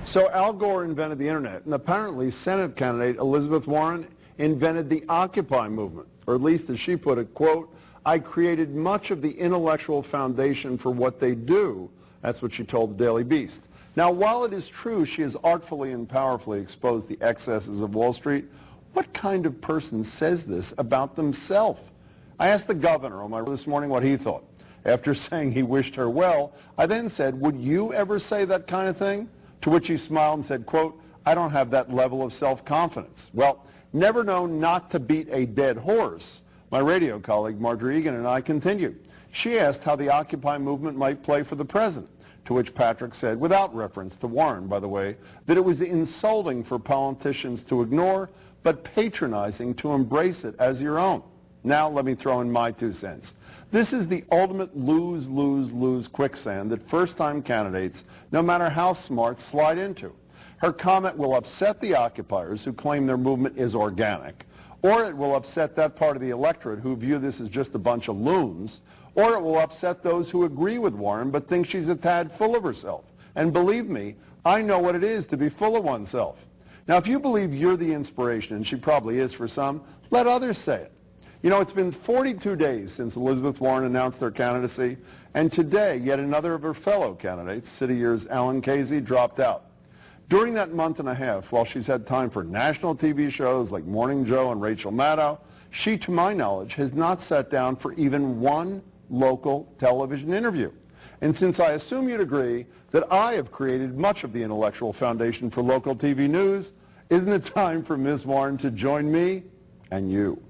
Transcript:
So Al Gore invented the internet, and apparently Senate candidate Elizabeth Warren invented the Occupy movement, or at least as she put it, quote, I created much of the intellectual foundation for what they do. That's what she told the Daily Beast. Now, while it is true she has artfully and powerfully exposed the excesses of Wall Street, what kind of person says this about themselves? I asked the governor on my this morning what he thought. After saying he wished her well, I then said, would you ever say that kind of thing? To which he smiled and said, quote, I don't have that level of self-confidence. Well, never known not to beat a dead horse, my radio colleague Marjorie Egan and I continued. She asked how the Occupy movement might play for the president, to which Patrick said, without reference to Warren, by the way, that it was insulting for politicians to ignore, but patronizing to embrace it as your own. Now let me throw in my 2 cents. This is the ultimate lose, lose, lose quicksand that first-time candidates, no matter how smart, slide into. Her comment will upset the occupiers who claim their movement is organic, or it will upset that part of the electorate who view this as just a bunch of loons, or it will upset those who agree with Warren but think she's a tad full of herself. And believe me, I know what it is to be full of oneself. Now, if you believe you're the inspiration, and she probably is for some, let others say it. You know, it's been 42 days since Elizabeth Warren announced her candidacy, and today yet another of her fellow candidates, City Year's Alan Casey, dropped out. During that month and a half, while she's had time for national TV shows like Morning Joe and Rachel Maddow, she, to my knowledge, has not sat down for even one local television interview. And since I assume you'd agree that I have created much of the intellectual foundation for local TV news, isn't it time for Ms. Warren to join me and you?